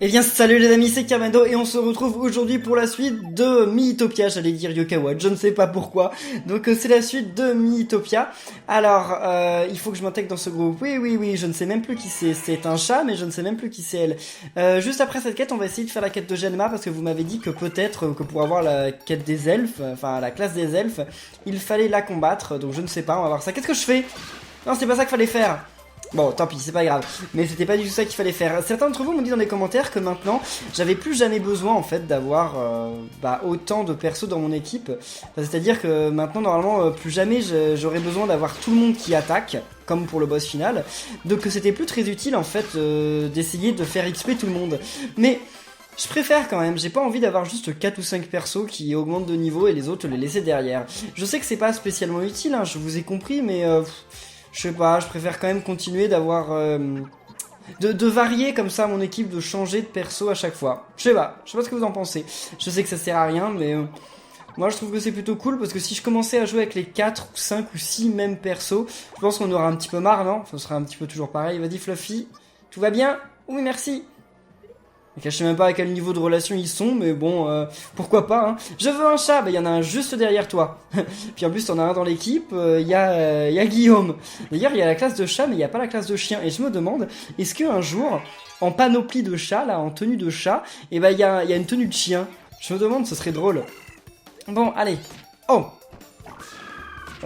Eh bien salut les amis, c'est Kermendo et on se retrouve aujourd'hui pour la suite de Miitopia, j'allais dire Yokawa, je ne sais pas pourquoi. Donc c'est la suite de Miitopia. Alors, il faut que je m'intègre dans ce groupe. Oui, je ne sais même plus qui c'est. C'est un chat, mais je ne sais même plus qui c'est elle. Juste après cette quête, on va essayer de faire la quête de Genma parce que vous m'avez dit que peut-être que pour avoir la quête des elfes, enfin la classe des elfes, il fallait la combattre. Donc je ne sais pas, on va voir ça. Qu'est-ce que je fais? Non, c'est pas ça qu'il fallait faire. Bon, tant pis, c'est pas grave. Mais c'était pas du tout ça qu'il fallait faire. Certains d'entre vous m'ont dit dans les commentaires que maintenant, j'avais plus jamais besoin en fait d'avoir autant de persos dans mon équipe. C'est-à-dire que maintenant, normalement, plus jamais j'aurais besoin d'avoir tout le monde qui attaque, comme pour le boss final. Donc c'était plus très utile en fait d'essayer de faire XP tout le monde. Mais je préfère quand même, j'ai pas envie d'avoir juste 4 ou 5 persos qui augmentent de niveau et les autres les laisser derrière. Je sais que c'est pas spécialement utile, hein, je vous ai compris, mais je sais pas, je préfère quand même continuer d'avoir de varier comme ça mon équipe, de changer de perso à chaque fois. Je sais pas ce que vous en pensez. Je sais que ça sert à rien, mais moi je trouve que c'est plutôt cool parce que si je commençais à jouer avec les 4 ou 5 ou 6 mêmes persos, je pense qu'on aura un petit peu marre, non? Ce sera un petit peu toujours pareil. Vas-y Fluffy, tout va bien? Oui, merci. Je sais même pas à quel niveau de relation ils sont, mais bon, pourquoi pas, hein. Je veux un chat, bah y en a un juste derrière toi. Puis en plus t'en as un dans l'équipe, y a Guillaume. D'ailleurs il y a la classe de chat, mais il y a pas la classe de chien. Et je me demande, est-ce qu'un jour, en panoplie de chat, là, en tenue de chat, et bah y a une tenue de chien. Je me demande, ce serait drôle. Bon, allez. Oh!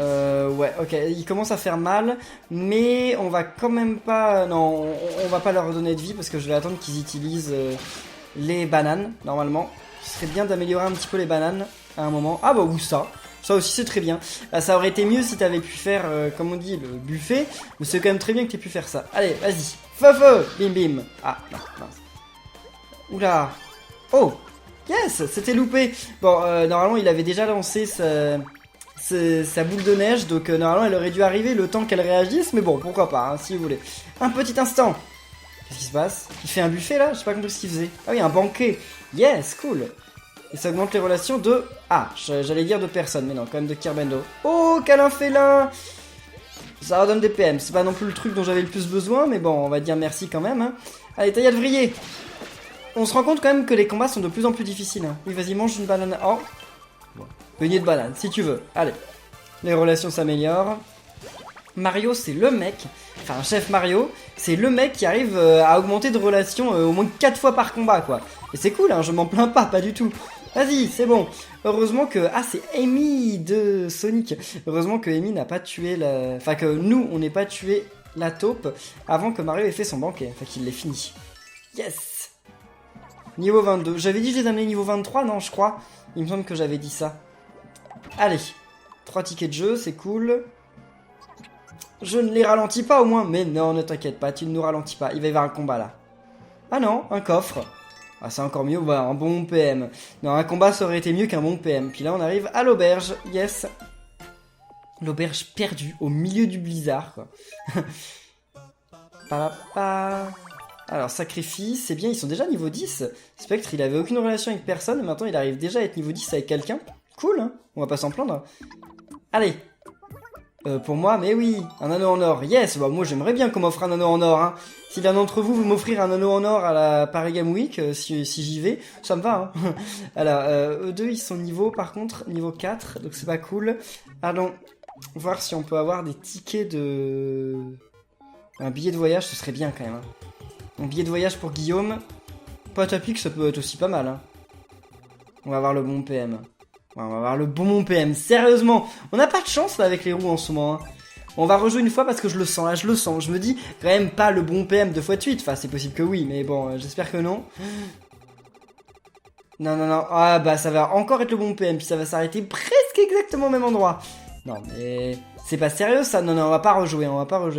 Ouais, ok, il commence à faire mal, mais on va quand même pas... Non, on va pas leur donner de vie parce que je vais attendre qu'ils utilisent les bananes, normalement. Ce serait bien d'améliorer un petit peu les bananes à un moment. Ah bah, ou ça. Ça aussi, c'est très bien. Ça aurait été mieux si t'avais pu faire, comme on dit, le buffet, mais c'est quand même très bien que t'aies pu faire ça. Allez, vas-y. Feu bim bim. Ah, non, mince. Oula. Oh, yes, c'était loupé. Bon, normalement, il avait déjà lancé sa boule de neige, donc normalement elle aurait dû arriver le temps qu'elle réagisse, mais bon, pourquoi pas, hein, si vous voulez. Un petit instant. Qu'est-ce qui se passe? Il fait un buffet là? J'ai pas compris ce qu'il faisait. Ah oui, un banquet. Yes, cool. Et ça augmente les relations de... Ah, j'allais dire de personne, mais non, quand même de Kerbendo. Oh, câlin félin. Ça redonne des PM, c'est pas non plus le truc dont j'avais le plus besoin, mais bon, on va dire merci quand même, hein. Allez, taillade vrillée. On se rend compte quand même que les combats sont de plus en plus difficiles, hein. Oui, vas-y, mange une banane. Oh, beignet de banane, si tu veux. Allez. Les relations s'améliorent. Mario, c'est le mec, enfin Chef Mario, c'est le mec qui arrive à augmenter de relations au moins 4 fois par combat, quoi. Et c'est cool, hein, je m'en plains pas du tout. Vas-y, c'est bon. Heureusement que... Ah, c'est Amy de Sonic. Heureusement que Amy n'a pas tué la... Enfin, que nous, on n'ait pas tué la taupe avant que Mario ait fait son banquet. Enfin, qu'il l'ait fini. Yes. Niveau 22. J'avais dit que je les amenais niveau 23, non, je crois. Il me semble que j'avais dit ça. Allez, 3 tickets de jeu, c'est cool. Je ne les ralentis pas au moins. Mais non, ne t'inquiète pas, tu ne nous ralentis pas. Il va y avoir un combat là. Ah non, un coffre. Ah, c'est encore mieux, voilà, un bon PM. Non, un combat ça aurait été mieux qu'un bon PM. Puis là, on arrive à l'auberge, yes. L'auberge perdue au milieu du blizzard, quoi. Palapa. Alors, sacrifice, c'est bien, ils sont déjà niveau 10. Spectre, il avait aucune relation avec personne, et maintenant il arrive déjà à être niveau 10 avec quelqu'un. Cool, hein, on va pas s'en plaindre. Allez. Pour moi, mais oui, un anneau en or. Yes, bah moi j'aimerais bien qu'on m'offre un anneau en or, hein. Si l'un d'entre vous veut m'offrir un anneau en or à la Paris Game Week, si j'y vais, ça me va, hein. Alors, eux deux, ils sont niveau, par contre, niveau 4, donc c'est pas cool. Allons voir si on peut avoir des tickets de... Un billet de voyage, ce serait bien quand même, hein. Un billet de voyage pour Guillaume. Pas à pique, ça peut être aussi pas mal, hein. On va avoir le bon PM. Ouais, on va avoir le bon PM. Sérieusement, on n'a pas de chance là avec les roues en ce moment, hein. On va rejouer une fois parce que je le sens, là, je le sens. Je me dis, quand même pas le bon PM 2 fois de suite. Enfin, c'est possible que oui, mais bon, j'espère que non. Non. Ah bah, ça va encore être le bon PM, puis ça va s'arrêter presque exactement au même endroit. Non, mais... C'est pas sérieux ça? Non, on va pas rejouer,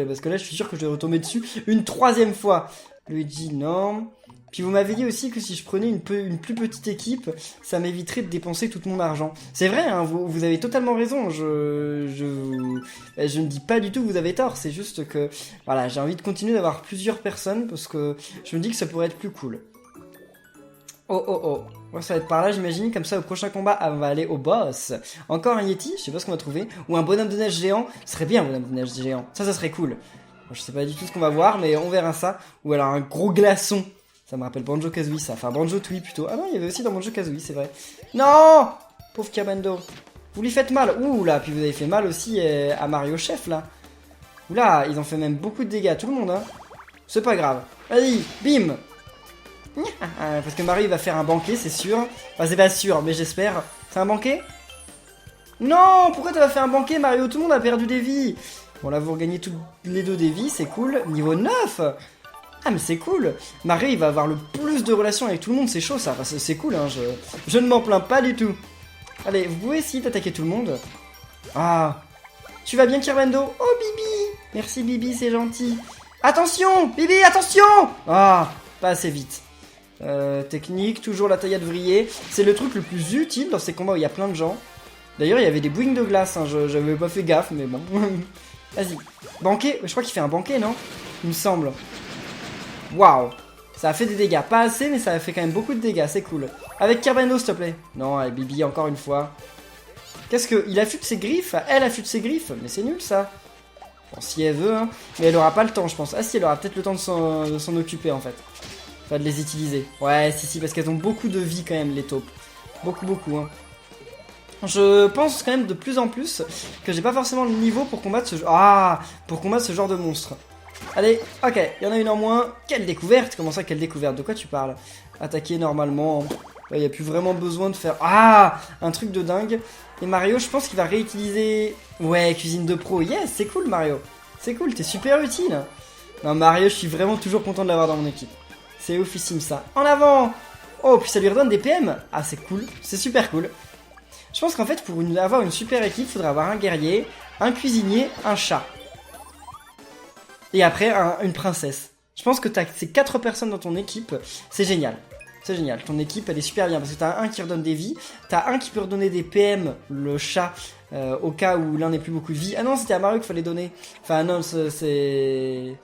parce que là, je suis sûr que je vais retomber dessus une 3e fois. Luigi, non... Puis vous m'avez dit aussi que si je prenais une plus petite équipe, ça m'éviterait de dépenser tout mon argent. C'est vrai, hein, vous avez totalement raison. Je ne dis pas du tout que vous avez tort. C'est juste que voilà, j'ai envie de continuer d'avoir plusieurs personnes parce que je me dis que ça pourrait être plus cool. Oh. Ouais, ça va être par là, j'imagine. Comme ça, au prochain combat, on va aller au boss. Encore un Yeti, je sais pas ce qu'on va trouver. Ou un bonhomme de neige géant. Ce serait bien un bonhomme de neige géant. Ça serait cool. Bon, je sais pas du tout ce qu'on va voir, mais on verra ça. Ou alors un gros glaçon. Ça me rappelle Banjo-Kazooie, ça. Enfin, Banjo-Tooie plutôt. Ah non, il y avait aussi dans Banjo-Kazooie, c'est vrai. Non! Pauvre Carbendo. Vous lui faites mal. Ouh là, puis vous avez fait mal aussi à Mario Chef, là. Oula, ils ont fait même beaucoup de dégâts, tout le monde, hein. C'est pas grave. Vas-y, bim! Parce que Mario il va faire un banquet, c'est sûr. Enfin, c'est pas sûr, mais j'espère. C'est un banquet? Non! Pourquoi tu vas faire un banquet, Mario? Tout le monde a perdu des vies. Bon, là, vous regagnez toutes les deux des vies, c'est cool. Niveau 9! Ah, mais c'est cool! Mario, il va avoir le plus de relations avec tout le monde, c'est chaud, ça. Enfin, c'est cool, hein, je ne m'en plains pas du tout. Allez, vous pouvez essayer d'attaquer tout le monde. Ah! Tu vas bien, Kirbendo? Oh, Bibi! Merci, Bibi, c'est gentil. Attention! Bibi, attention! Ah! Pas assez vite. Technique, toujours la taillade vrillée. C'est le truc le plus utile dans ces combats où il y a plein de gens. D'ailleurs, il y avait des bouings de glace, hein, j'avais pas fait gaffe, mais bon. Vas-y. Banquet? Je crois qu'il fait un banquet, non? Il me semble. Waouh! Ça a fait des dégâts. Pas assez, mais ça a fait quand même beaucoup de dégâts, c'est cool. Avec Kirbendo, s'il te plaît. Non, avec Bibi, encore une fois. Qu'est-ce que... Il affûte ses griffes? Elle affûte ses griffes? Mais c'est nul, ça. Bon, si elle veut, hein. Mais elle aura pas le temps, je pense. Ah si, elle aura peut-être le temps de s'en occuper, en fait. Enfin, de les utiliser. Ouais, si, parce qu'elles ont beaucoup de vie, quand même, les taupes. Beaucoup, hein. Je pense quand même de plus en plus que j'ai pas forcément le niveau pour combattre ce genre... Ah! Pour combattre ce genre de monstre. Allez, ok, il y en a une en moins. Quelle découverte? Comment ça, quelle découverte? De quoi tu parles? Attaquer normalement. Il n'y a plus vraiment besoin de faire... Ah! Un truc de dingue. Et Mario, je pense qu'il va réutiliser... Ouais, cuisine de pro. Yes, c'est cool, Mario. C'est cool, t'es super utile. Non, Mario, je suis vraiment toujours content de l'avoir dans mon équipe. C'est oufissime, ça. En avant! Oh, puis ça lui redonne des PM. Ah, c'est cool. C'est super cool. Je pense qu'en fait, pour avoir une super équipe, il faudrait avoir un guerrier, un cuisinier, un chat. Et après, une princesse. Je pense que t'as ces 4 personnes dans ton équipe, c'est génial. C'est génial, ton équipe elle est super bien parce que t'as un qui redonne des vies, t'as un qui peut redonner des PM, le chat, au cas où l'un n'ait plus beaucoup de vie. Ah non, c'était à Mario qu'il fallait donner. Enfin non, c'est...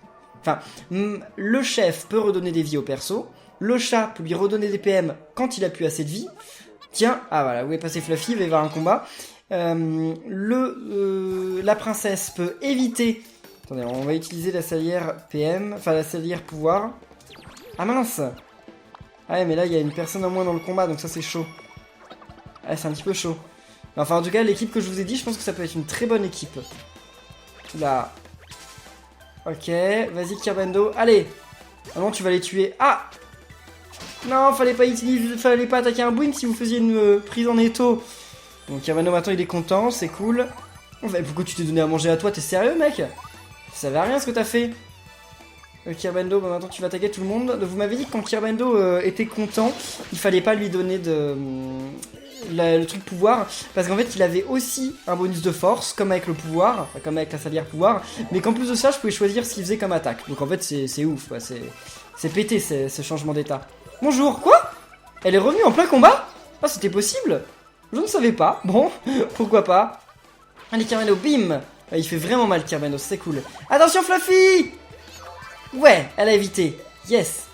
Enfin, le chef peut redonner des vies au perso, le chat peut lui redonner des PM quand il a plus assez de vie. Tiens, ah voilà, où est passé Fluffy, il va y avoir un combat. La princesse peut éviter... Attendez, on va utiliser la salière PM, enfin la salière pouvoir. Ah mince! Ah ouais, mais là, il y a une personne en moins dans le combat, donc ça, c'est chaud. Ah, c'est un petit peu chaud. Mais enfin, en tout cas, l'équipe que je vous ai dit, je pense que ça peut être une très bonne équipe. Là. Ok, vas-y, Kirbendo. Allez! Maintenant, tu vas les tuer. Ah! Non, fallait pas attaquer un boing si vous faisiez une prise en étau. Donc, Kirbendo, maintenant, il est content, c'est cool. Enfin, pourquoi tu t'es donné à manger à toi? T'es sérieux, mec? Ça savais rien ce que t'as fait. Kirbendo, bah maintenant tu vas attaquer tout le monde. Vous m'avez dit que quand Kirbendo était content, il fallait pas lui donner le truc pouvoir, parce qu'en fait il avait aussi un bonus de force, comme avec le pouvoir, enfin, comme avec la salière pouvoir, mais qu'en plus de ça je pouvais choisir ce qu'il faisait comme attaque. Donc en fait c'est ouf, quoi. C'est pété ce changement d'état. Bonjour, quoi? Elle est revenue en plein combat? Ah, c'était possible? Je ne savais pas. Bon, pourquoi pas. Allez, Kirbendo, bim! Il fait vraiment mal, Kirbendo, c'est cool. Attention, Fluffy! Ouais, elle a évité. Yes.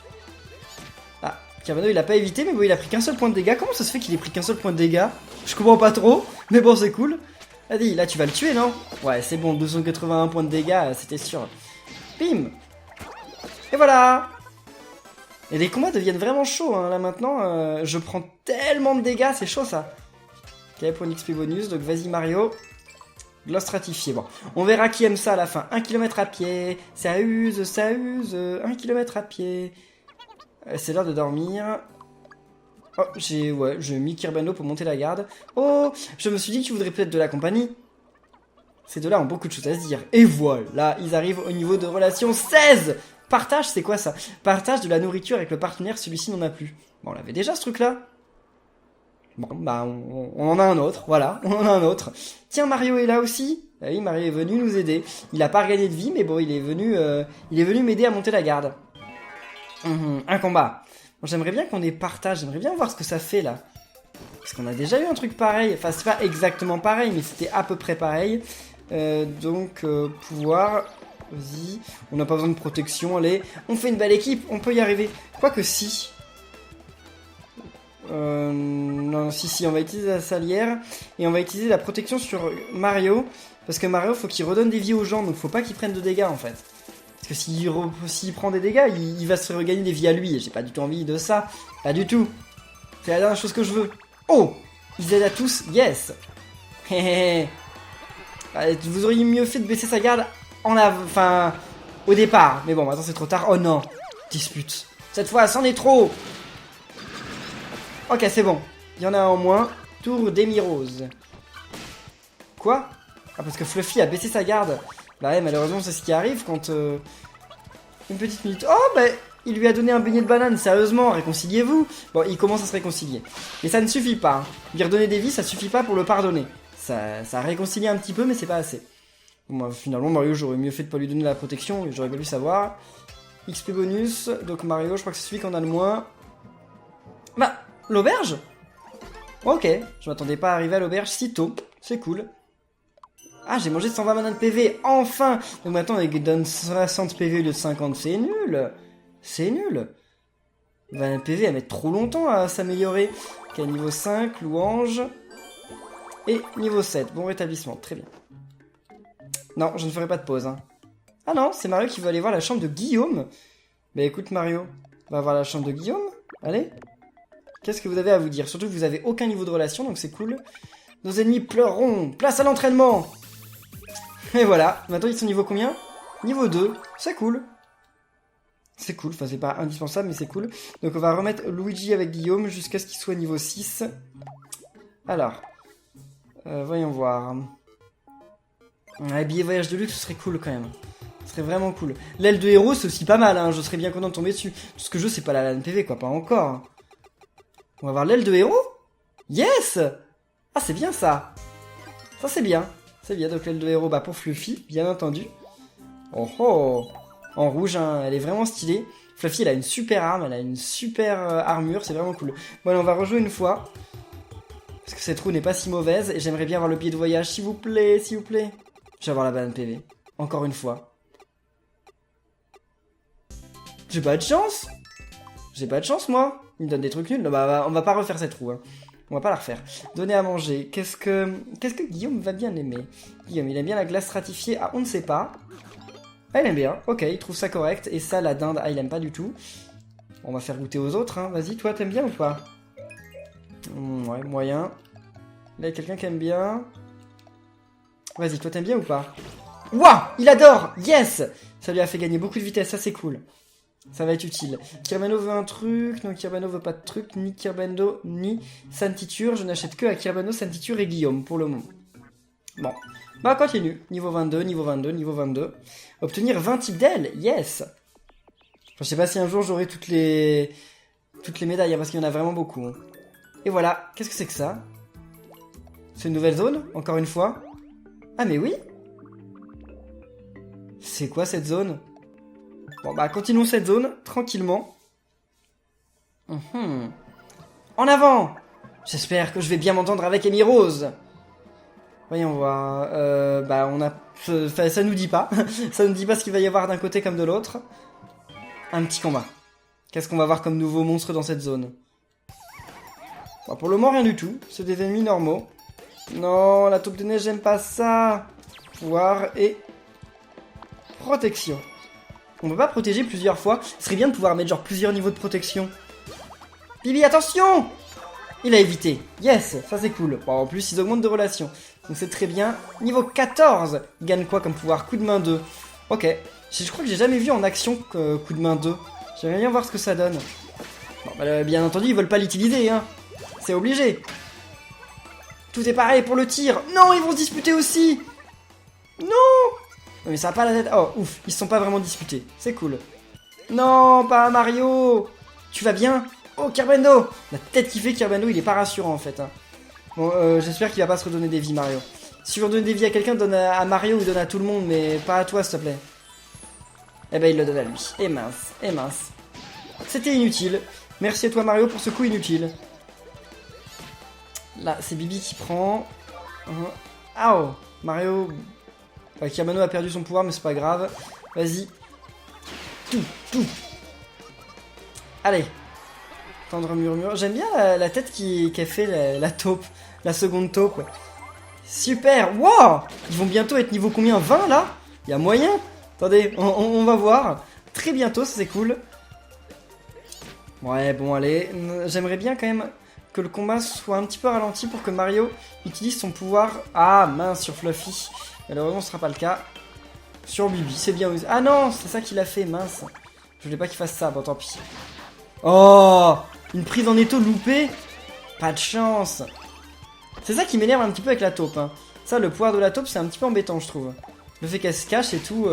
Ah, Kirbendo, il a pas évité, mais bon, il a pris qu'un seul point de dégâts. Comment ça se fait qu'il ait pris qu'un seul point de dégâts? Je comprends pas trop, mais bon, c'est cool. Vas-y, là, tu vas le tuer, non? Ouais, c'est bon, 281 points de dégâts, c'était sûr. Bim. Et voilà. Et les combats deviennent vraiment chauds, hein. Là, maintenant, je prends tellement de dégâts, c'est chaud, ça. Ok, point d'XP bonus, donc vas-y, Mario. Gloss stratifié. Bon, on verra qui aime ça à la fin. 1 km à pied, ça use, 1 km à pied. C'est l'heure de dormir. Oh, j'ai mis Kirbendo pour monter la garde. Oh, je me suis dit que tu voudrais peut-être de la compagnie. Ces deux-là ont beaucoup de choses à se dire. Et voilà, ils arrivent au niveau de relation 16. Partage, c'est quoi ça? Partage de la nourriture avec le partenaire, celui-ci n'en a plus. Bon, on l'avait déjà ce truc-là. Bon, bah, on en a un autre, voilà, on en a un autre. Tiens, Mario est là aussi. Ah oui, Mario est venu nous aider. Il a pas regagné de vie, mais bon, il est venu m'aider à monter la garde. Un combat. Bon, j'aimerais bien qu'on ait partage, j'aimerais bien voir ce que ça fait, là. Parce qu'on a déjà eu un truc pareil. Enfin, c'est pas exactement pareil, mais c'était à peu près pareil. Donc, pouvoir... Vas-y, on n'a pas besoin de protection, allez. On fait une belle équipe, on peut y arriver. Quoique si... non, si, on va utiliser la salière et on va utiliser la protection sur Mario parce que Mario faut qu'il redonne des vies aux gens, donc faut pas qu'il prenne de dégâts en fait. Parce que s'il prend des dégâts, il va se regagner des vies à lui. Et j'ai pas du tout envie de ça. Pas du tout. C'est la dernière chose que je veux. Oh! Ils aident à tous. Yes! Vous auriez mieux fait de baisser sa garde enfin, au départ. Mais bon, maintenant c'est trop tard. Oh non! Dispute. Cette fois, c'en est trop! Ok, c'est bon. Il y en a un en moins. Tour d'Emirose. Quoi? Ah, parce que Fluffy a baissé sa garde. Bah ouais, malheureusement, c'est ce qui arrive quand... Une petite minute. Oh, bah, il lui a donné un beignet de banane. Sérieusement, réconciliez-vous. Bon, il commence à se réconcilier. Mais ça ne suffit pas. Hein. Lui redonner des vies, ça suffit pas pour le pardonner. Ça réconcilie un petit peu, mais c'est pas assez. Bon, bah, finalement, Mario, j'aurais mieux fait de pas lui donner la protection. J'aurais pas voulu savoir. XP bonus. Donc Mario, je crois que c'est celui qu'on a le moins. Bah, l'auberge? Ok, je m'attendais pas à arriver à l'auberge si tôt. C'est cool. Ah, j'ai mangé 120 bananes PV, enfin! Donc maintenant, il donne 60 PV au lieu de 50, c'est nul! C'est nul! Banane PV, elle met trop longtemps à s'améliorer. Ok, niveau 5, louange. Et niveau 7, bon rétablissement, très bien. Non, je ne ferai pas de pause. Hein. Ah non, c'est Mario qui veut aller voir la chambre de Guillaume. Bah écoute Mario, on va voir la chambre de Guillaume. Allez. Qu'est-ce que vous avez à vous dire? Surtout que vous avez aucun niveau de relation, donc c'est cool. Nos ennemis pleureront. Place à l'entraînement! Et voilà, maintenant ils sont niveau combien? Niveau 2, c'est cool. C'est cool, enfin c'est pas indispensable mais c'est cool. Donc on va remettre Luigi avec Guillaume jusqu'à ce qu'il soit niveau 6. Alors, voyons voir. Un billet voyage de luxe ce serait cool quand même. Ce serait vraiment cool. L'aile de héros c'est aussi pas mal, hein. Je serais bien content de tomber dessus. Tout ce que je veux c'est pas la LAN PV quoi, pas encore. On va voir l'aile de héros? Yes! Ah c'est bien ça. Ça c'est bien. C'est bien, donc l'aile de héros, bah pour Fluffy, bien entendu. Oh oh! En rouge, hein, elle est vraiment stylée. Fluffy, elle a une super arme, elle a une super armure, c'est vraiment cool. Bon, allez, on va rejouer une fois. Parce que cette roue n'est pas si mauvaise, et j'aimerais bien avoir le billet de voyage, s'il vous plaît, s'il vous plaît. Je vais avoir la banane PV. Encore une fois. J'ai pas de chance! J'ai pas de chance, moi! Il me donne des trucs nuls. Non, bah, on va pas refaire cette roue, hein. On va pas la refaire. Donner à manger. Qu'est-ce que Guillaume va bien aimer? Guillaume, il aime bien la glace stratifiée. Ah, on ne sait pas. Ah, il aime bien. Ok, il trouve ça correct. Et ça, la dinde, ah, il aime pas du tout. On va faire goûter aux autres. Hein. Vas-y, toi, t'aimes bien ou pas? Ouais, moyen. Là, il y a quelqu'un qui aime bien. Vas-y, toi, t'aimes bien ou pas? Ouah, il adore. Yes. Ça lui a fait gagner beaucoup de vitesse. Ça, c'est cool. Ça va être utile. Kirbano veut un truc. Non, Kirbano veut pas de truc. Ni Kirbano, ni Santiture. Je n'achète que à Kirbano, Santiture et Guillaume pour le moment. Bon. Bah, continue. Niveau 22, niveau 22, niveau 22. Obtenir 20 types d'ailes. Yes. Enfin, je sais pas si un jour j'aurai toutes les médailles, hein, parce qu'il y en a vraiment beaucoup. Hein. Et voilà. Qu'est-ce que c'est que ça? C'est une nouvelle zone, encore une fois. Ah, mais oui. C'est quoi cette zone? Bon bah continuons cette zone, tranquillement. En avant! J'espère que je vais bien m'entendre avec Amy Rose. Voyons voir. Bah on a... Ça nous dit pas. Ça nous dit pas ce qu'il va y avoir d'un côté comme de l'autre. Un petit combat. Qu'est-ce qu'on va voir comme nouveau monstre dans cette zone? Bon, pour le moment rien du tout. C'est des ennemis normaux. Non, la taupe de neige j'aime pas ça. Pouvoir et... protection. On peut pas protéger plusieurs fois. Ce serait bien de pouvoir mettre genre plusieurs niveaux de protection. Bibi, attention! Il a évité. Yes, ça c'est cool. Bon, en plus, ils augmentent de relation. Donc c'est très bien. Niveau 14. Il gagne quoi comme pouvoir? Coup de main 2. Ok. Je crois que j'ai jamais vu en action coup de main 2. J'aimerais bien voir ce que ça donne. Bon, bah, bien entendu, ils veulent pas l'utiliser. Hein. C'est obligé. Tout est pareil pour le tir. Non, ils vont se disputer aussi. Non! Mais ça a pas la tête. Oh, ouf, ils se sont pas vraiment disputés. C'est cool. Non, pas Mario. Tu vas bien? Oh, Kirbando. La tête qui fait Kirbando, il est pas rassurant en fait. Hein. Bon, j'espère qu'il va pas se redonner des vies, Mario. Si tu veux redonner des vies à quelqu'un, donne à Mario ou donne à tout le monde, mais pas à toi, s'il te plaît. Eh ben, il le donne à lui. Et mince, et mince. C'était inutile. Merci à toi, Mario, pour ce coup inutile. Là, c'est Bibi qui prend. Ah oh, Mario... Kirbano a perdu son pouvoir, mais c'est pas grave. Vas-y. Tout. Allez. Tendre murmure. J'aime bien la tête qu'a fait la taupe. La seconde taupe. Ouais. Super. Wow. Ils vont bientôt être niveau combien? 20 là? Il y a moyen. Attendez, on va voir. Très bientôt, ça c'est cool. Ouais, bon, allez. J'aimerais bien quand même que le combat soit un petit peu ralenti pour que Mario utilise son pouvoir. Ah, mince, sur Fluffy. Malheureusement, ce sera pas le cas. Sur Bibi, c'est bien. Ah non, c'est ça qu'il a fait, mince. Je voulais pas qu'il fasse ça, bon, tant pis. Oh, une prise en étau loupée. Pas de chance. C'est ça qui m'énerve un petit peu avec la taupe. Hein. Ça, le pouvoir de la taupe, c'est un petit peu embêtant, je trouve. Le fait qu'elle se cache et tout,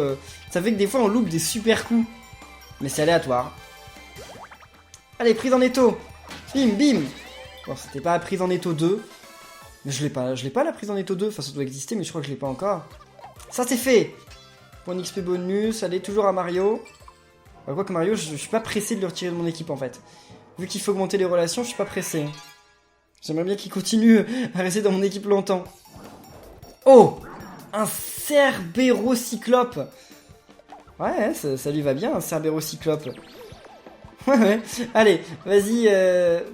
ça fait que des fois, on loupe des super coups. Mais c'est aléatoire. Allez, prise en étau. Bim, bim. Bon, c'était pas la prise en étau 2. Mais je l'ai pas la prise en étau 2. Enfin, ça doit exister, mais je crois que je l'ai pas encore. Ça, c'est fait. Point XP bonus. Allez, toujours à Mario. Bah, quoi que Mario, je suis pas pressé de le retirer de mon équipe, en fait. Vu qu'il faut augmenter les relations, je suis pas pressé. J'aimerais bien qu'il continue à rester dans mon équipe longtemps. Oh, un Cerbero-Cyclope. Ouais, ça lui va bien, un Cerbero-Cyclope. Ouais. Allez, vas-y.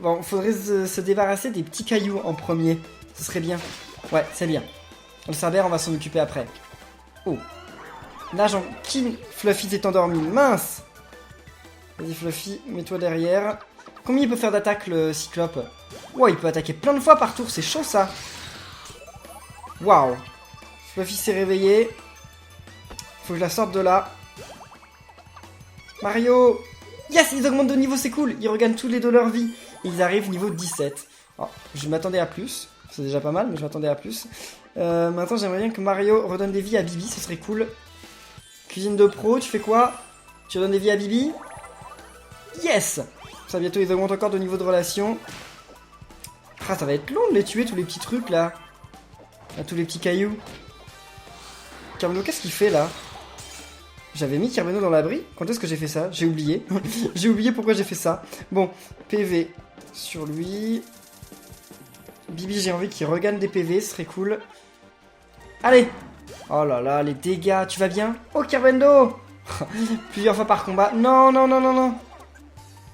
Bon, faudrait se débarrasser des petits cailloux en premier. Ce serait bien. Ouais, c'est bien. Le Cerbère, on va s'en occuper après. Oh. Là, Fluffy s'est endormi. Mince. Vas-y, Fluffy, mets-toi derrière. Combien il peut faire d'attaque, le Cyclope? Wow, il peut attaquer plein de fois par tour. C'est chaud, ça. Waouh. Fluffy s'est réveillé. Faut que je la sorte de là. Mario. Yes, ils augmentent de niveau, c'est cool. Ils regagnent tous les de leur vie. Et ils arrivent niveau 17. Alors, je m'attendais à plus. C'est déjà pas mal, mais je m'attendais à plus. Maintenant, j'aimerais bien que Mario redonne des vies à Bibi. Ce serait cool. Cuisine de pro, tu fais quoi? Tu redonnes des vies à Bibi? Yes. Ça, bientôt, ils augmentent encore de niveau de relation. Ah, ça va être long de les tuer, tous les petits trucs, là. Là, tous les petits cailloux. Carmelo, qu'est-ce qu'il fait, là? J'avais mis Carmelo dans l'abri? Quand est-ce que j'ai fait ça? J'ai oublié. J'ai oublié pourquoi j'ai fait ça. Bon, PV sur lui. Bibi, j'ai envie qu'il regagne des PV, ce serait cool. Allez! Oh là là, les dégâts, tu vas bien? Oh, Carmelo! Plusieurs fois par combat. Non, non, non, non, non.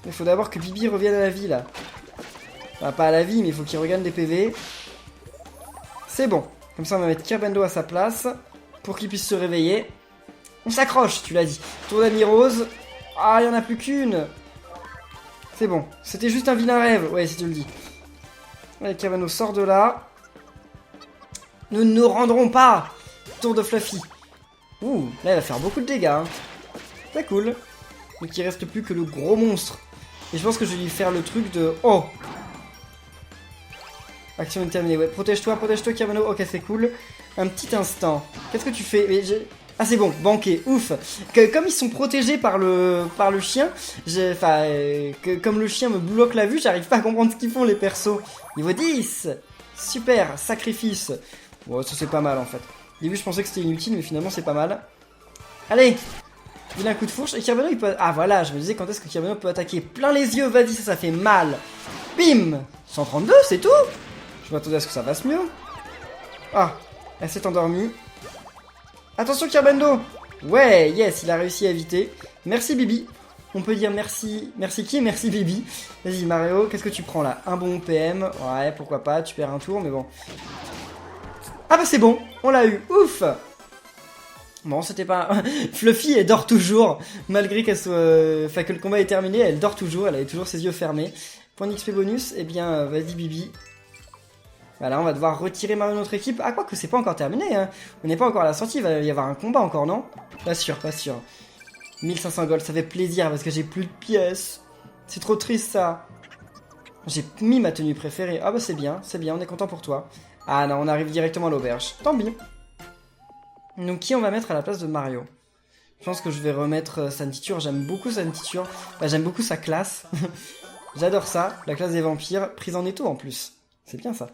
Il faut d'abord que Bibi revienne à la vie, là. Enfin, pas à la vie, mais il faut qu'il regagne des PV. C'est bon. Comme ça, on va mettre Kerbendo à sa place. Pour qu'il puisse se réveiller. On s'accroche, tu l'as dit. Tour d'Ami Rose. Ah, il n'y en a plus qu'une. C'est bon. C'était juste un vilain rêve. Ouais, si tu le dis. Allez, Kerbendo sort de là. Nous ne nous rendrons pas. Tour de Fluffy. Ouh, là, il va faire beaucoup de dégâts. Hein. C'est cool. Donc, il reste plus que le gros monstre. Et je pense que je vais lui faire le truc de... Oh! Action est terminée. Ouais, protège-toi, Kerbendo. Ok, c'est cool. Un petit instant. Qu'est-ce que tu fais? Mais ah, c'est bon, banqué, ouf. Comme ils sont protégés par le chien, comme le chien me bloque la vue, j'arrive pas à comprendre ce qu'ils font, les persos. Niveau 10. Super, sacrifice. Bon, ça c'est pas mal en fait. Au début, je pensais que c'était inutile, mais finalement, c'est pas mal. Allez! Il a un coup de fourche. Et Kerbendo, il peut... Ah, voilà, je me disais quand est-ce que Kerbendo peut attaquer plein les yeux. Vas-y, ça fait mal. Bim! 132, c'est tout? Je m'attendais à ce que ça fasse mieux. Ah, elle s'est endormie. Attention, Kerbendo! Ouais, yes, il a réussi à éviter. Merci, Bibi. On peut dire merci... Merci qui? Merci, Bibi. Vas-y, Mario, qu'est-ce que tu prends, là? Un bon PM. Ouais, pourquoi pas, tu perds un tour, mais bon. Ah bah c'est bon, on l'a eu. Ouf! Bon, c'était pas... Fluffy, elle dort toujours. Malgré qu'elle soit... Enfin, que le combat est terminé, elle dort toujours. Elle avait toujours ses yeux fermés. Point d'XP bonus, eh bien, vas-y, Bibi. Voilà, on va devoir retirer Mario de notre équipe. Ah, quoi que c'est pas encore terminé, hein. On n'est pas encore à la sortie, il va y avoir un combat encore, non? Pas sûr, pas sûr. 1500 gold, ça fait plaisir parce que j'ai plus de pièces. C'est trop triste, ça. J'ai mis ma tenue préférée. Ah bah c'est bien, on est content pour toi. Ah non, on arrive directement à l'auberge. Tant pis. Donc qui on va mettre à la place de Mario? Je pense que je vais remettre sa titure. J'aime beaucoup sa titure. Bah, j'aime beaucoup sa classe. J'adore ça. La classe des vampires. Prise en étau en plus. C'est bien ça.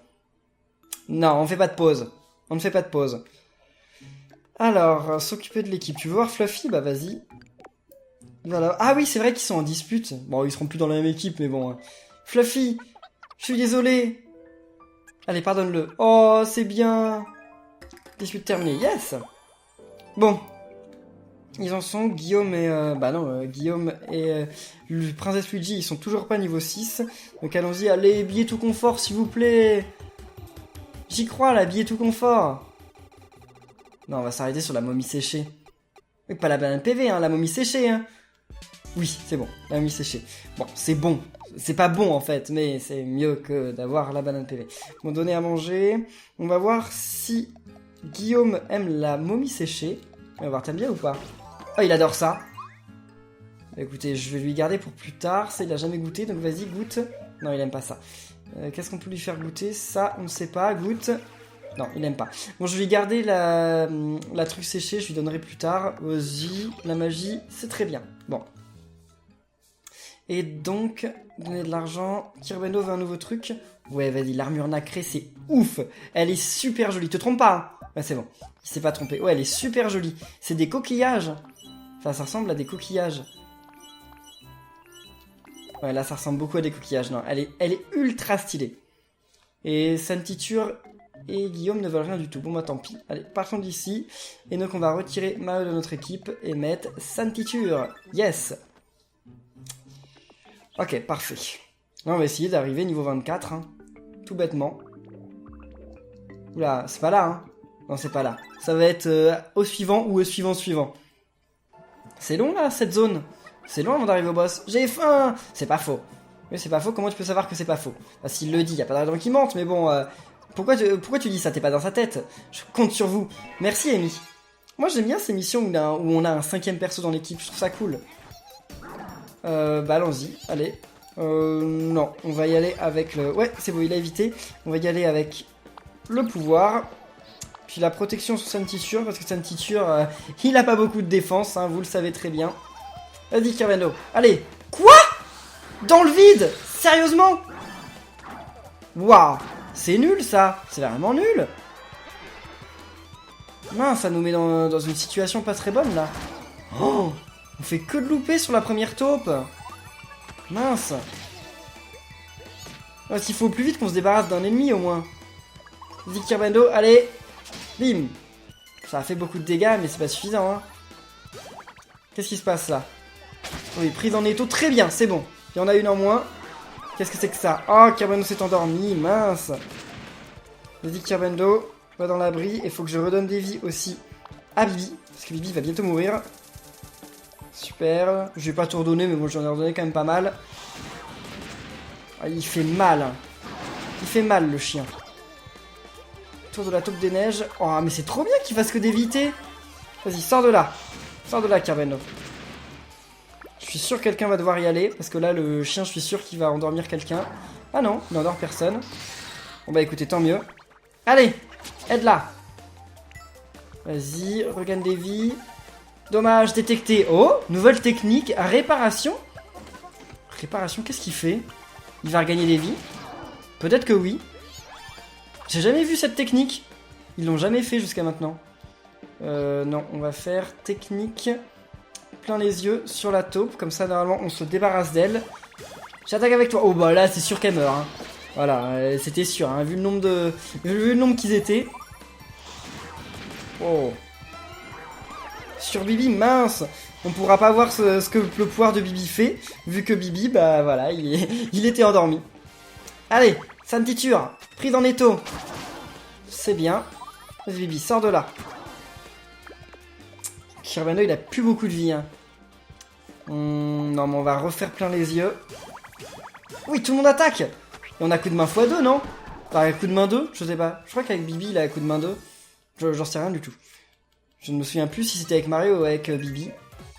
Non, on fait pas de pause. On ne fait pas de pause. Alors, s'occuper de l'équipe. Tu veux voir Fluffy? Bah vas-y. Voilà. Ah oui, c'est vrai qu'ils sont en dispute. Bon, ils seront plus dans la même équipe, mais bon. Fluffy, je suis désolé. Allez, pardonne-le. Oh, c'est bien. Dispute terminée. Yes. Bon. Ils en sont, Guillaume et... Guillaume et le Princesse Luigi, ils sont toujours pas niveau 6. Donc allons-y, allez, billet tout confort, s'il vous plaît. J'y crois, là, billet tout confort. Non, on va s'arrêter sur la momie séchée. Oui, pas la banane PV, hein, la momie séchée, hein. Oui, c'est bon, la momie séchée. Bon, c'est bon. C'est pas bon en fait, mais c'est mieux que d'avoir la banane PV. Bon, donner à manger. On va voir si Guillaume aime la momie séchée. On va voir, t'aimes bien ou pas? Oh, il adore ça. Bah, écoutez, je vais lui garder pour plus tard. Ça, il a jamais goûté, donc vas-y, goûte. Non, il aime pas ça. Qu'est-ce qu'on peut lui faire goûter? Ça, on ne sait pas. Goûte. Non, il aime pas. Bon, je vais lui garder la truc séchée, je lui donnerai plus tard. Vas-y, la magie, c'est très bien. Bon. Et donc, donner de l'argent. Kirbeno veut un nouveau truc. Ouais, vas-y, l'armure nacrée, c'est ouf. Elle est super jolie. Te trompe pas, hein? Ouais, c'est bon. Il s'est pas trompé. Ouais, elle est super jolie. C'est des coquillages. Enfin, ça ressemble à des coquillages. Ouais, là, ça ressemble beaucoup à des coquillages. Non, elle est ultra stylée. Et Santiture et Guillaume ne veulent rien du tout. Bon, bah, tant pis. Allez, partons d'ici. Et donc, on va retirer Mao de notre équipe et mettre Santiture. Yes. Ok, parfait. Là, on va essayer d'arriver niveau 24, hein. Tout bêtement. Oula, c'est pas là, hein. Non, c'est pas là. Ça va être au suivant ou au suivant. C'est long, là, cette zone. C'est long avant d'arriver au boss. J'ai faim. C'est pas faux. Mais c'est pas faux, comment tu peux savoir que c'est pas faux? Bah, s'il le dit, y a pas de raison qu'il mente, mais bon... pourquoi tu dis ça? T'es pas dans sa tête. Je compte sur vous. Merci, Amy. Moi, j'aime bien ces missions où on a un 5ème perso dans l'équipe. Je trouve ça cool. Bah allons-y, allez. Non, on va y aller avec le... Ouais, c'est bon, il a évité. On va y aller avec le pouvoir. Puis la protection sur Santiture, parce que Santiture, il a pas beaucoup de défense, hein, vous le savez très bien. Vas-y, Kirbeno. Allez. Quoi? Dans le vide? Sérieusement? Waouh, c'est nul ça. C'est vraiment nul. Mince, ça nous met dans une situation pas très bonne là. Oh, on fait que de louper sur la première taupe. Mince. Parce qu'il faut plus vite qu'on se débarrasse d'un ennemi au moins. Vas-y, Kirbeno, allez. Bim. Ça a fait beaucoup de dégâts, mais c'est pas suffisant, hein. Qu'est-ce qui se passe là? Oui, prise en étau, très bien, c'est bon. Il y en a une en moins. Qu'est-ce que c'est que ça? Oh, Kirbeno s'est endormi, mince. Vas-y, Kirbeno, va dans l'abri. Et faut que je redonne des vies aussi à Bibi, parce que Bibi va bientôt mourir. Super. Je vais pas tout redonner, mais bon, j'en ai redonné quand même pas mal. Ah, il fait mal. Il fait mal, le chien. Tour de la taupe des neiges. Oh, mais c'est trop bien qu'il fasse que d'éviter. Vas-y, sors de là. Sors de là, Kirbeno. Je suis sûr que quelqu'un va devoir y aller, parce que là, le chien, je suis sûr qu'il va endormir quelqu'un. Ah non, il n'endort personne. Bon bah écoutez, tant mieux. Allez, aide-la. Vas-y, regagne des vies. Dommage, détecté. Oh, nouvelle technique, réparation. Réparation, qu'est-ce qu'il fait? Il va regagner des vies? Peut-être que oui. J'ai jamais vu cette technique. Ils l'ont jamais fait jusqu'à maintenant. Non, on va faire technique plein les yeux sur la taupe. Comme ça, normalement, on se débarrasse d'elle. J'attaque avec toi. Oh, bah là, c'est sûr qu'elle meurt. Hein. Voilà, c'était sûr. Hein, vu le nombre qu'ils étaient. Oh. Sur Bibi, mince. On pourra pas voir ce que le pouvoir de Bibi fait. Vu que Bibi, bah voilà, il était endormi. Allez, Santiture, prise en étau. C'est bien. Vas-y, Bibi, sors de là. Kirbeno, il a plus beaucoup de vie. Hein. Non, mais on va refaire plein les yeux. Oui, tout le monde attaque. Et on a coup de main x2, non? Enfin, coup de main 2, je sais pas. Je crois qu'avec Bibi, il a coup de main 2. J'en sais rien du tout. Je ne me souviens plus si c'était avec Mario ou avec Bibi.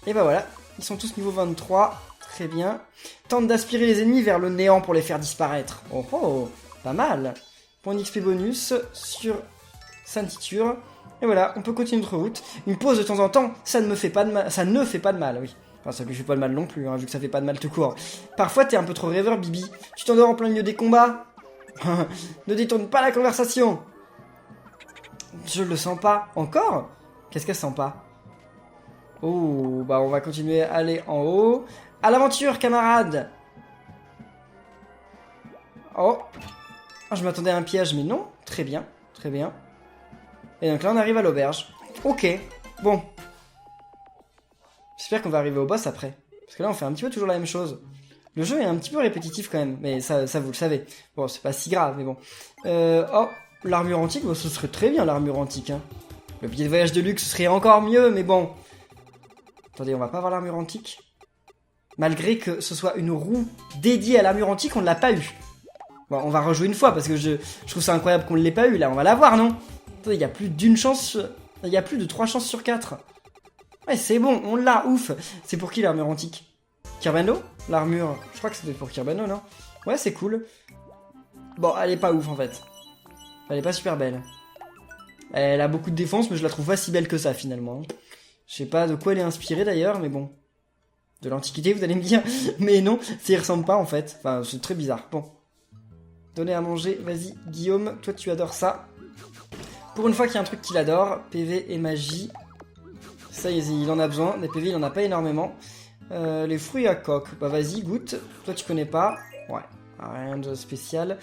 Et bah voilà, ils sont tous niveau 23. Très bien. Tente d'aspirer les ennemis vers le néant pour les faire disparaître. Oh oh, pas mal. Point d'XP bonus sur Santiture. Et voilà, on peut continuer notre route. Une pause de temps en temps, ça ne fait pas de mal. Ça ne fait pas de mal, oui. Enfin, ça lui fait pas de mal non plus, hein, vu que ça fait pas de mal tout court. Parfois, t'es un peu trop rêveur, Bibi. Tu t'endors en plein milieu des combats. Ne détourne pas la conversation. Je le sens pas. Encore? Qu'est-ce qu'elle sent pas? Oh, bah on va continuer à aller en haut. À l'aventure, camarades. Oh. Ah, je m'attendais à un piège, mais non. Très bien, très bien. Et donc là, on arrive à l'auberge. Ok, bon. J'espère qu'on va arriver au boss après. Parce que là, on fait un petit peu toujours la même chose. Le jeu est un petit peu répétitif quand même, mais ça vous le savez. Bon, c'est pas si grave, mais bon. Oh, l'armure antique, bon, ce serait très bien l'armure antique. Hein. Le billet de voyage de luxe serait encore mieux, mais bon. Attendez, on va pas avoir l'armure antique. Malgré que ce soit une roue dédiée à l'armure antique, on ne l'a pas eu. Bon, on va rejouer une fois parce que je trouve ça incroyable qu'on ne l'ait pas eu. Là, on va l'avoir, non? Attendez, il y a plus d'une chance... Il y a plus de 3 chances sur 4. Ouais, c'est bon, on l'a, ouf. C'est pour qui l'armure antique? Kirbando? L'armure... Je crois que c'était pour Kirbando, non? Ouais, c'est cool. Bon, elle est pas ouf, en fait. Elle est pas super belle. Elle a beaucoup de défense, mais je la trouve pas si belle que ça, finalement. Je sais pas de quoi elle est inspirée, d'ailleurs, mais bon. De l'Antiquité, vous allez me dire. Mais non, ça y ressemble pas, en fait. Enfin, c'est très bizarre. Bon. Donner à manger, vas-y, Guillaume, toi tu adores ça. Pour une fois qu'il y a un truc qu'il adore, PV et magie. Ça, il en a besoin. Des PV, il en a pas énormément. Les fruits à coque, bah vas-y, goûte. Toi, tu connais pas. Ouais, rien de spécial.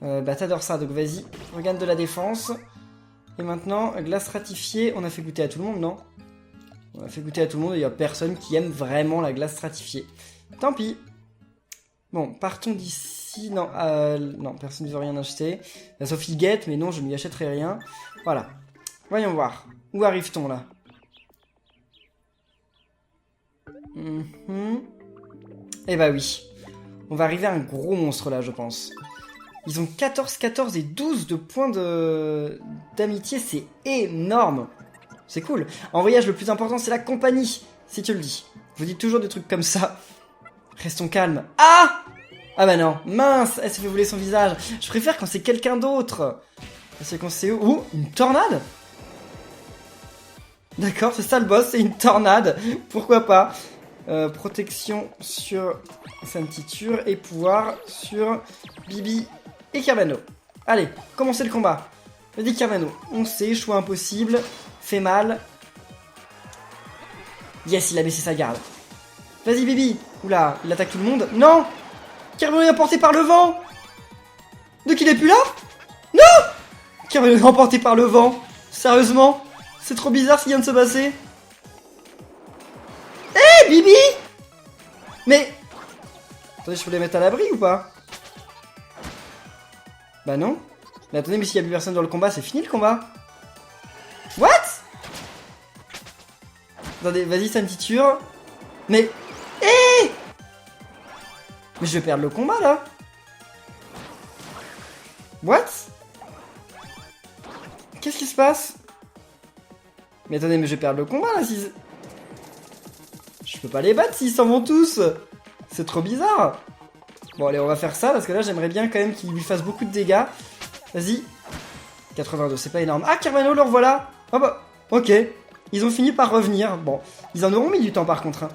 Bah t'adores ça, donc vas-y. Regarde de la défense. Et maintenant, glace ratifiée. On a fait goûter à tout le monde, non? On a fait goûter à tout le monde et il y a personne qui aime vraiment la glace ratifiée. Tant pis. Bon, partons d'ici. Non, non, personne ne veut rien acheter. La Sophie guette, mais non, je ne lui achèterai rien. Voilà. Voyons voir. Où arrive-t-on, là? Eh bah oui. On va arriver à un gros monstre, là, je pense. Ils ont 14, 14 et 12 de points d'amitié. C'est énorme. C'est cool. En voyage, le plus important, c'est la compagnie. Si tu le dis. Vous dites toujours des trucs comme ça. Restons calmes. Ah! Ah bah non, mince, elle s'est fait voler son visage. Je préfère quand c'est quelqu'un d'autre. Parce que quand c'est... Ouh, une tornade? D'accord, c'est ça le boss, c'est une tornade. Pourquoi pas? Protection sur Santiture et pouvoir sur Bibi et Kirbano. Allez, commencez le combat. Vas-y Kirbano, on sait, choix impossible, fait mal. Yes, il a baissé sa garde. Vas-y Bibi. Oula, il attaque tout le monde. Non! Kirbano est emporté par le vent! Donc il est plus là? Non! Kirbano est emporté par le vent. Sérieusement? C'est trop bizarre ce qui vient de se passer. Hé, Bibi! Mais... Attendez, je peux les mettre à l'abri ou pas? Bah non. Mais attendez, mais s'il n'y a plus personne dans le combat, c'est fini le combat. What? Attendez, vas-y, Santiture. Mais... Hé! Mais je vais perdre le combat, là. What? Qu'est-ce qui se passe? Mais attendez, mais je vais perdre le combat, là, si... Je peux pas les battre s'ils s'en vont tous. C'est trop bizarre. Bon, allez, on va faire ça, parce que là, j'aimerais bien quand même qu'il lui fasse beaucoup de dégâts. Vas-y. 82, c'est pas énorme. Ah, Kirbano, le revoilà. Ah bah, ok. Ils ont fini par revenir. Bon, ils en auront mis du temps, par contre, hein.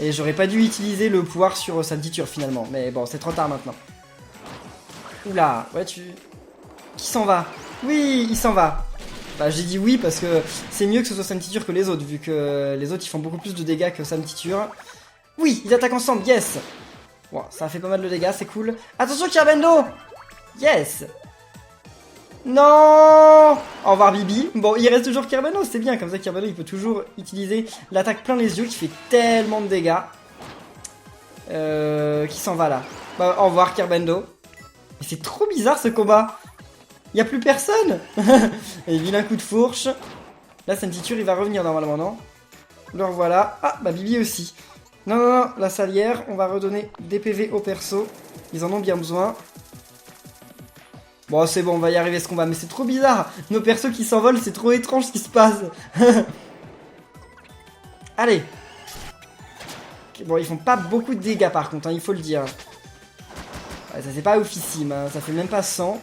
Et j'aurais pas dû utiliser le pouvoir sur Santiture finalement. Mais bon, c'est trop tard maintenant. Oula, ouais, tu... Qui s'en va? Oui, il s'en va. Bah, j'ai dit oui parce que c'est mieux que ce soit Santiture que les autres, vu que les autres ils font beaucoup plus de dégâts que Santiture. Oui, ils attaquent ensemble, yes. Bon, ça a fait pas mal de dégâts, c'est cool. Attention, Kirbando! Yes. Non! Au revoir Bibi. Bon, il reste toujours Kirbano, c'est bien, comme ça Kirbano il peut toujours utiliser l'attaque plein les yeux qui fait tellement de dégâts. Qui s'en va là? Bah, au revoir Kirbando. Mais c'est trop bizarre ce combat. Y a plus personne. Et vilain coup de fourche. Là, Santiture il va revenir normalement, non? Le revoilà. Ah, bah Bibi aussi. Non, non, non, la salière, on va redonner des PV au perso. Ils en ont bien besoin. Bon, c'est bon, on va y arriver ce combat, mais c'est trop bizarre. Nos persos qui s'envolent, c'est trop étrange ce qui se passe. Allez. Bon, ils font pas beaucoup de dégâts par contre, hein, il faut le dire. Ouais, ça c'est pas oufissime, hein, ça fait même pas 100.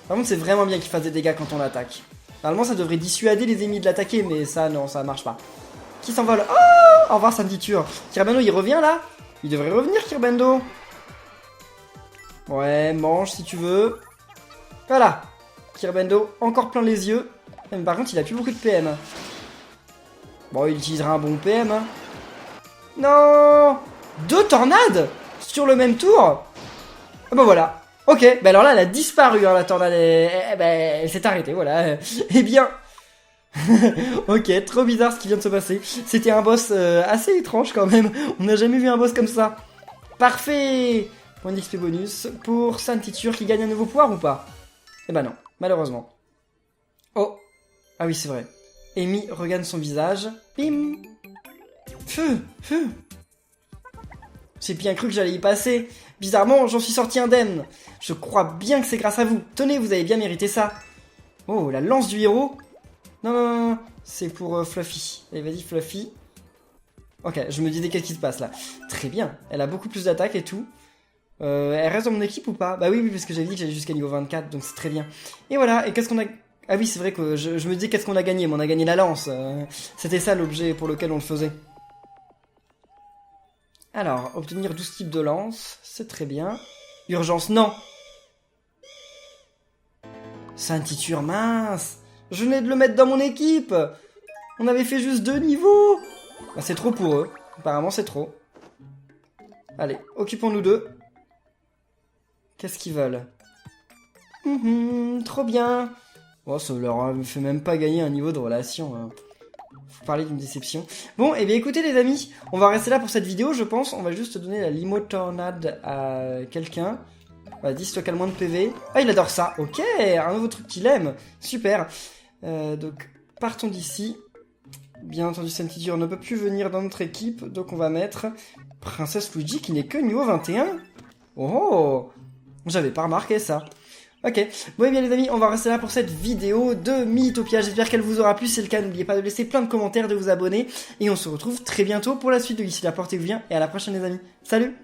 Par contre, c'est vraiment bien qu'ils fassent des dégâts quand on l'attaque. Normalement, ça devrait dissuader les ennemis de l'attaquer, mais ça, non, ça marche pas. Qui s'envole? Oh, au revoir, Santiture. Kirbando, il revient là? Il devrait revenir, Kirbando. Ouais, mange si tu veux. Voilà. Kirbando, encore plein les yeux. Mais par contre, il a plus beaucoup de PM. Bon, il utilisera un bon PM. Hein. Non! 2 tornades sur le même tour? Ah bah voilà. Ok, bah alors là, elle a disparu, hein, la tornade. Elle s'est arrêtée, voilà. Eh bien... ok, trop bizarre ce qui vient de se passer. C'était un boss assez étrange quand même. On n'a jamais vu un boss comme ça. Parfait. Point d'XP bonus pour Santiture qui gagne un nouveau pouvoir ou pas? Eh ben non, malheureusement. Oh. Ah oui, c'est vrai. Amy regagne son visage. Bim. Feu. J'ai bien cru que j'allais y passer. Bizarrement, j'en suis sorti indemne. Je crois bien que c'est grâce à vous. Tenez, vous avez bien mérité ça. Oh, la lance du héros. Non. C'est pour Fluffy. Allez, vas-y, Fluffy. Ok, je me disais qu'est-ce qui se passe là. Très bien. Elle a beaucoup plus d'attaque et tout. Elle reste dans mon équipe ou pas? Bah oui, parce que j'avais dit que j'allais jusqu'à niveau 24, donc c'est très bien. Et voilà, et qu'est-ce qu'on a... Ah oui, c'est vrai que je me disais qu'est-ce qu'on a gagné, mais on a gagné la lance. C'était ça l'objet pour lequel on le faisait. Alors, obtenir 12 types de lance, c'est très bien. Urgence, non. Ceinture, mince. Je venais de le mettre dans mon équipe. On avait fait juste 2 niveaux. Bah, c'est trop pour eux. Apparemment, c'est trop. Allez, occupons-nous d'eux. Qu'est-ce qu'ils veulent? Trop bien. Oh, ça leur fait même pas gagner un niveau de relation. Hein. Faut parler d'une déception. Bon, et bien écoutez les amis, on va rester là pour cette vidéo, je pense. On va juste donner la limo tornade à quelqu'un. Voilà, 10 stock à moins de PV. Ah, il adore ça. Ok, un nouveau truc qu'il aime. Super. Donc, partons d'ici. Bien entendu, Ceinture ne peut plus venir dans notre équipe. Donc, on va mettre Princesse Luigi qui n'est que niveau 21. Oh, j'avais pas remarqué ça. Ok, bon et bien les amis, on va rester là pour cette vidéo de Mythopia. J'espère qu'elle vous aura plu, si c'est le cas, n'oubliez pas de laisser plein de commentaires, de vous abonner. Et on se retrouve très bientôt pour la suite de Ici la portée vous vient. Et à la prochaine les amis, salut!